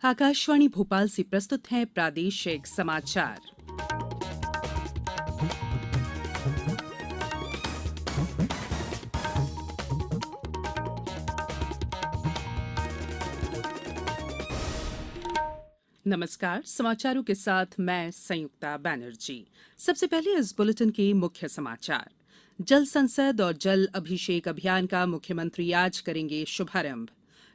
आकाशवाणी भोपाल से प्रस्तुत हैं प्रादेशिक समाचार। नमस्कार, समाचारों के साथ मैं संयुक्ता बैनर्जी। सबसे पहले इस बुलेटिन के मुख्य समाचार। जल संसद और जल अभिषेक अभियान का मुख्यमंत्री आज करेंगे शुभारंभ।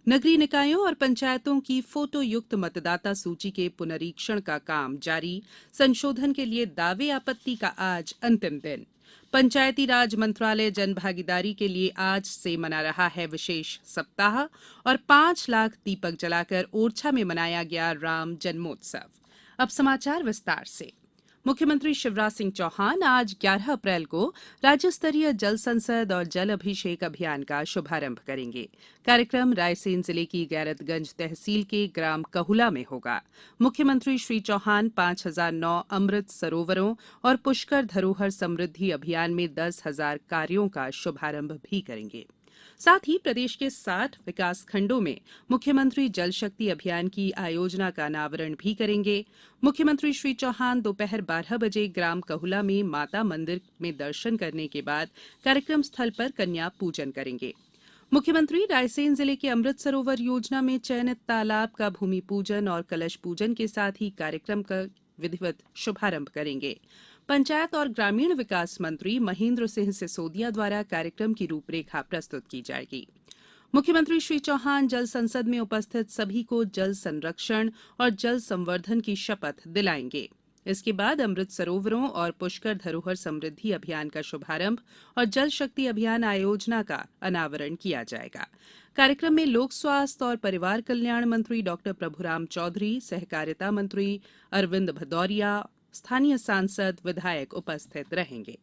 नगरीय निकायों और पंचायतों की फोटो युक्त मतदाता सूची के पुनरीक्षण का काम जारी। संशोधन के लिए दावे आपत्ति का आज अंतिम दिन। पंचायती राज मंत्रालय जन भागीदारी के लिए आज से मना रहा है विशेष सप्ताह और 5 लाख दीपक जलाकर ओरछा में मनाया गया राम जन्मोत्सव। अब समाचार विस्तार से। मुख्यमंत्री शिवराज सिंह चौहान आज 11 अप्रैल को राज्य स्तरीय जल संसद और जल अभिषेक अभियान का शुभारंभ करेंगे। कार्यक्रम रायसेन जिले की गैरतगंज तहसील के ग्राम कहुला में होगा। मुख्यमंत्री श्री चौहान 5009 अमृत सरोवरों और पुष्कर धरोहर समृद्धि अभियान में 10,000 कार्यों का शुभारंभ भी करेंगे। साथ ही प्रदेश के 60 विकास खंडों में मुख्यमंत्री जल शक्ति अभियान की आयोजना का अनावरण भी करेंगे। मुख्यमंत्री श्री चौहान दोपहर 12 बजे ग्राम कहुला में माता मंदिर में दर्शन करने के बाद कार्यक्रम स्थल पर कन्या पूजन करेंगे। मुख्यमंत्री रायसेन जिले के अमृत सरोवर योजना में चयनित तालाब का भूमि पूजन और कलश पूजन के साथ ही कार्यक्रम का विधिवत शुभारंभ करेंगे। पंचायत और ग्रामीण विकास मंत्री महेंद्र सिंह सिसोदिया द्वारा कार्यक्रम की रूपरेखा प्रस्तुत की जाएगी। मुख्यमंत्री श्री चौहान जल संसद में उपस्थित सभी को जल संरक्षण और जल संवर्धन की शपथ दिलाएंगे। इसके बाद अमृत सरोवरों और पुष्कर धरोहर समृद्धि अभियान का शुभारंभ और जल शक्ति अभियान आयोजना का अनावरण किया जाएगा। कार्यक्रम में लोक स्वास्थ्य और परिवार कल्याण मंत्री डॉक्टर प्रभुराम चौधरी, सहकारिता मंत्री अरविंद भदौरिया, स्थानीय सांसद, विधायक उपस्थित रहेंगे।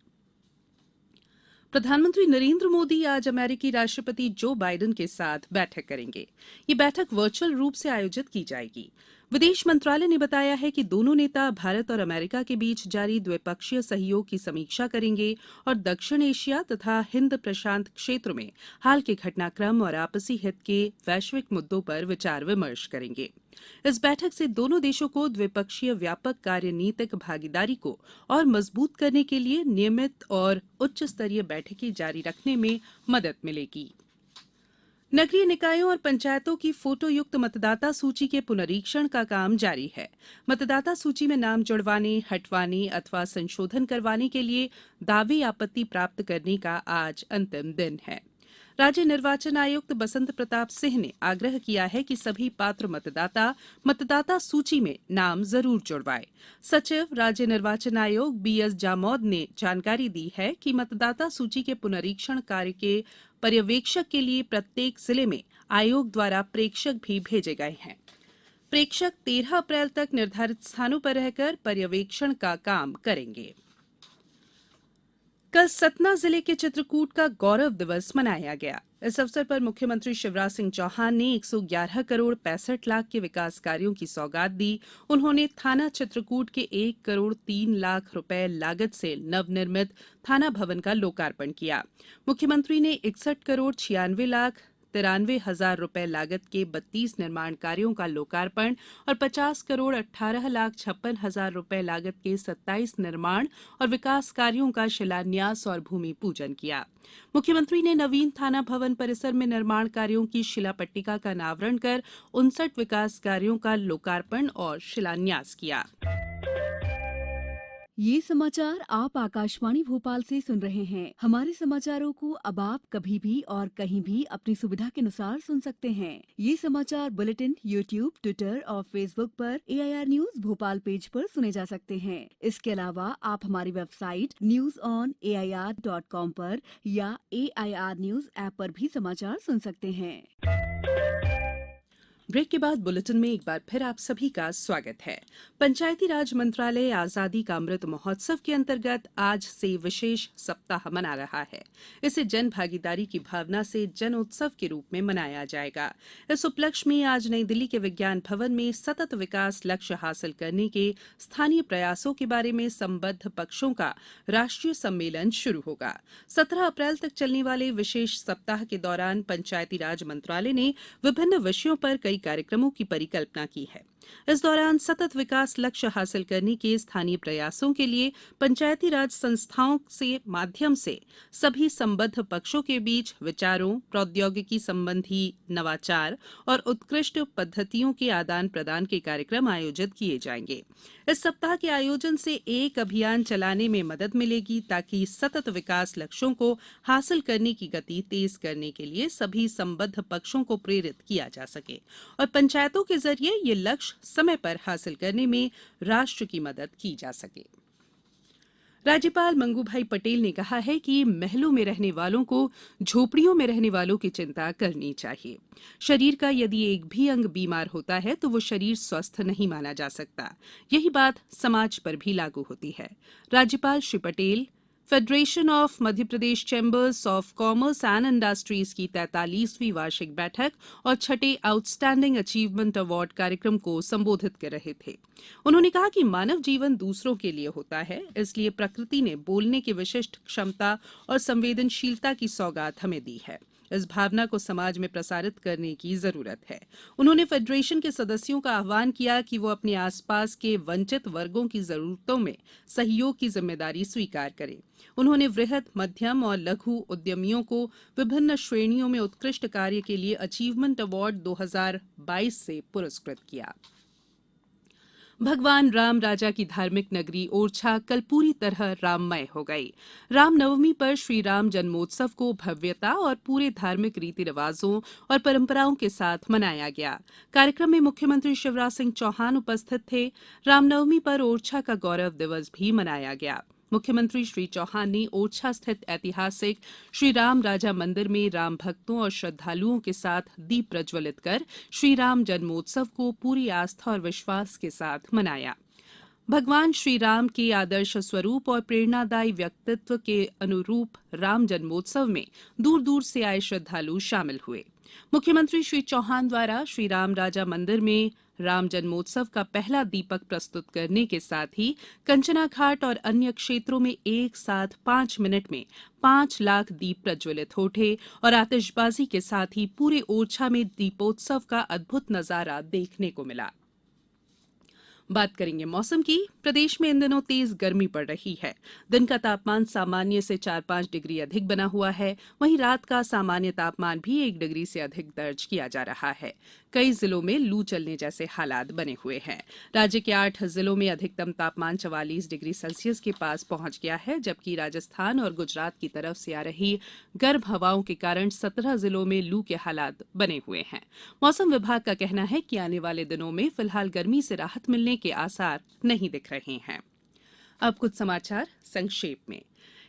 प्रधानमंत्री नरेंद्र मोदी आज अमेरिकी राष्ट्रपति जो बाइडेन के साथ बैठक करेंगे। ये बैठक वर्चुअल रूप से आयोजित की जाएगी। विदेश मंत्रालय ने बताया है कि दोनों नेता भारत और अमेरिका के बीच जारी द्विपक्षीय सहयोग की समीक्षा करेंगे और दक्षिण एशिया तथा हिंद प्रशांत क्षेत्र में हाल के घटनाक्रम और आपसी हित के वैश्विक मुद्दों पर विचार विमर्श करेंगे। इस बैठक से दोनों देशों को द्विपक्षीय व्यापक कार्यनीतिक भागीदारी को और मजबूत करने के लिए नियमित और उच्च स्तरीय बैठकें जारी रखने में मदद मिलेगी। नगरीय निकायों और पंचायतों की फोटो युक्त मतदाता सूची के पुनरीक्षण का काम जारी है। मतदाता सूची में नाम जुड़वाने, हटवाने अथवा संशोधन करवाने के लिए दावे आपत्ति प्राप्त करने का आज अंतिम दिन है। राज्य निर्वाचन आयुक्त बसंत प्रताप सिंह ने आग्रह किया है कि सभी पात्र मतदाता सूची में नाम जरूर जुड़वाएं। सचिव राज्य निर्वाचन आयोग बीएस जामोद ने जानकारी दी है कि मतदाता सूची के पुनरीक्षण कार्य के पर्यवेक्षक के लिए प्रत्येक जिले में आयोग द्वारा प्रेक्षक भी भेजे गए हैं। प्रेक्षक 13 अप्रैल तक निर्धारित स्थानों पर रहकर पर्यवेक्षण का काम करेंगे। कल सतना जिले के चित्रकूट का गौरव दिवस मनाया गया। इस अवसर पर मुख्यमंत्री शिवराज सिंह चौहान ने 111 करोड़ 65 लाख के विकास कार्यों की सौगात दी। उन्होंने थाना चित्रकूट के 1 करोड़ 3 लाख रुपए लागत से नवनिर्मित थाना भवन का लोकार्पण किया। मुख्यमंत्री ने 61 करोड़ 96 लाख 93 हजार रुपए लागत के 32 निर्माण कार्यों का लोकार्पण और 50 करोड़ 18 लाख 56 हजार रुपए लागत के 27 निर्माण और विकास कार्यों का शिलान्यास और भूमि पूजन किया। मुख्यमंत्री ने नवीन थाना भवन परिसर में निर्माण कार्यों की शिलापट्टिका का अनावरण कर 59 विकास कार्यों का लोकार्पण और शिलान्यास किया। ये समाचार आप आकाशवाणी भोपाल से सुन रहे हैं। हमारे समाचारों को अब आप कभी भी और कहीं भी अपनी सुविधा के अनुसार सुन सकते हैं। ये समाचार बुलेटिन यूट्यूब, ट्विटर और फेसबुक पर AIR न्यूज भोपाल पेज पर सुने जा सकते हैं। इसके अलावा आप हमारी वेबसाइट newsonair.com पर या AIR न्यूज ऐप पर भी समाचार सुन सकते हैं। ब्रेक के बाद बुलेटिन में एक बार फिर आप सभी का स्वागत है। पंचायती राज मंत्रालय आजादी का अमृत महोत्सव के अंतर्गत आज से विशेष सप्ताह मना रहा है। इसे जन भागीदारी की भावना से जन उत्सव के रूप में मनाया जाएगा। इस उपलक्ष्य में आज नई दिल्ली के विज्ञान भवन में सतत विकास लक्ष्य हासिल करने के स्थानीय प्रयासों के बारे में संबद्ध पक्षों का राष्ट्रीय सम्मेलन शुरू होगा। 17 अप्रैल तक चलने वाले विशेष सप्ताह के दौरान पंचायती राज मंत्रालय ने विभिन्न विषयों पर कई कल्याणकारी कार्यक्रमों की परिकल्पना की है। इस दौरान सतत विकास लक्ष्य हासिल करने के स्थानीय प्रयासों के लिए पंचायती राज संस्थाओं से माध्यम से सभी संबद्ध पक्षों के बीच विचारों, प्रौद्योगिकी संबंधी नवाचार और उत्कृष्ट पद्धतियों के आदान प्रदान के कार्यक्रम आयोजित किए जाएंगे। इस सप्ताह के आयोजन से एक अभियान चलाने में मदद मिलेगी ताकि सतत विकास लक्ष्यों को हासिल करने की गति तेज करने के लिए सभी संबद्ध पक्षों को प्रेरित किया जा सके और पंचायतों के जरिए ये लक्ष्य समय पर हासिल करने में राष्ट्र की मदद की जा सके। राज्यपाल मंगूभाई पटेल ने कहा है कि महलों में रहने वालों को झोपड़ियों में रहने वालों की चिंता करनी चाहिए। शरीर का यदि एक भी अंग बीमार होता है तो वो शरीर स्वस्थ नहीं माना जा सकता। यही बात समाज पर भी लागू होती है। राज्यपाल Shri Patel federation of Madhya Pradesh chambers of commerce and industries की 43वीं वार्षिक बैठक और छठे आउटस्टैंडिंग अचीवमेंट अवार्ड कार्यक्रम को संबोधित कर रहे थे। उन्होंने कहा कि मानव जीवन दूसरों के लिए होता है, इसलिए प्रकृति ने बोलने की विशिष्ट क्षमता और संवेदनशीलता की सौगात हमें दी है। इस भावना को समाज में प्रसारित करने की जरूरत है। उन्होंने फेडरेशन के सदस्यों का आह्वान किया कि वो अपने आसपास के वंचित वर्गों की जरूरतों में सहयोग की जिम्मेदारी स्वीकार करें। उन्होंने वृहद, मध्यम और लघु उद्यमियों को विभिन्न श्रेणियों में उत्कृष्ट कार्य के लिए अचीवमेंट अवार्ड 2022 से पुरस्कृत किया। भगवान राम राजा की धार्मिक नगरी ओरछा कल पूरी तरह राममय हो गई। रामनवमी पर श्री राम जन्मोत्सव को भव्यता और पूरे धार्मिक रीति रिवाजों और परंपराओं के साथ मनाया गया। कार्यक्रम में मुख्यमंत्री शिवराज सिंह चौहान उपस्थित थे। रामनवमी पर ओरछा का गौरव दिवस भी मनाया गया। मुख्यमंत्री श्री चौहान ने ओरछा स्थित ऐतिहासिक श्री राम राजा मंदिर में राम भक्तों और श्रद्धालुओं के साथ दीप प्रज्वलित कर श्री राम जन्मोत्सव को पूरी आस्था और विश्वास के साथ मनाया। भगवान श्री राम के आदर्श स्वरूप और प्रेरणादायी व्यक्तित्व के अनुरूप राम जन्मोत्सव में दूर दूर से आए श्रद्धालु शामिल हुए। मुख्यमंत्री श्री चौहान द्वारा श्री राम राजा मंदिर में राम जन्मोत्सव का पहला दीपक प्रस्तुत करने के साथ ही कंचना घाट और अन्य क्षेत्रों में एक साथ 5 मिनट में 5 लाख दीप प्रज्वलित उठे और आतिशबाजी के साथ ही पूरे ओरछा में दीपोत्सव का अद्भुत नजारा देखने को मिला। बात करेंगे मौसम की। प्रदेश में इन दिनों तेज गर्मी पड़ रही है। दिन का तापमान सामान्य से 4-5 डिग्री अधिक बना हुआ है। वहीं रात का सामान्य तापमान भी 1 डिग्री से अधिक दर्ज किया जा रहा है। कई जिलों में लू चलने जैसे हालात बने हुए हैं। राज्य के 8 जिलों में अधिकतम तापमान 44 डिग्री सेल्सियस के पास पहुंच गया है, जबकि राजस्थान और गुजरात की तरफ से आ रही गर्म हवाओं के कारण 17 जिलों में लू के हालात बने हुए हैं। मौसम विभाग का कहना है कि आने वाले दिनों में फिलहाल गर्मी से राहत मिलने के आसार नहीं दिख रहे हैं। अब कुछ समाचार संक्षेप में।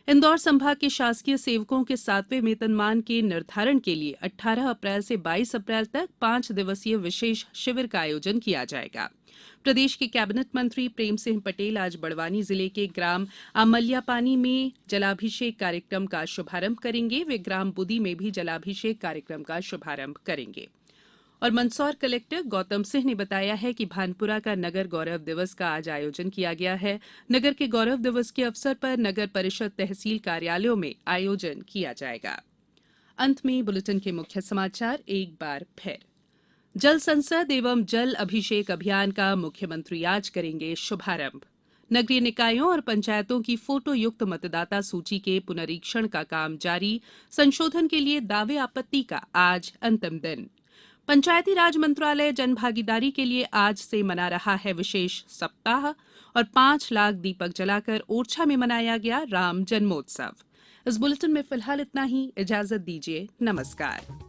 इंदौर संभाग के शासकीय सेवकों के 7वें वेतनमान के निर्धारण के लिए 18 अप्रैल से 22 अप्रैल तक 5 दिवसीय विशेष शिविर का आयोजन किया जाएगा। प्रदेश के कैबिनेट मंत्री प्रेम सिंह पटेल आज बड़वानी जिले के ग्राम आमल्यापानी में जलाभिषेक कार्यक्रम का शुभारंभ करेंगे। वे ग्राम बुदी में भी जलाभिषेक कार्यक्रम का शुभारंभ करेंगे। और मंदसौर कलेक्टर गौतम सिंह ने बताया है कि भानपुरा का नगर गौरव दिवस का आज आयोजन किया गया है। नगर के गौरव दिवस के अवसर पर नगर परिषद तहसील कार्यालयों में आयोजन किया जाएगा। अंत में बुलेटिन के मुख्य समाचार एक बार फिर। जल संसद एवं जल अभिषेक अभियान का मुख्यमंत्री आज करेंगे शुभारंभ। नगरीय निकायों और पंचायतों की फोटो युक्त मतदाता सूची के पुनरीक्षण का काम जारी। संशोधन के लिए दावे आपत्ति का आज अंतिम दिन। पंचायती राज मंत्रालय जनभागीदारी के लिए आज से मना रहा है विशेष सप्ताह और 5 लाख दीपक जलाकर ओरछा में मनाया गया राम जन्मोत्सव। इस बुलेटिन में फिलहाल इतना ही। इजाजत दीजिए। नमस्कार।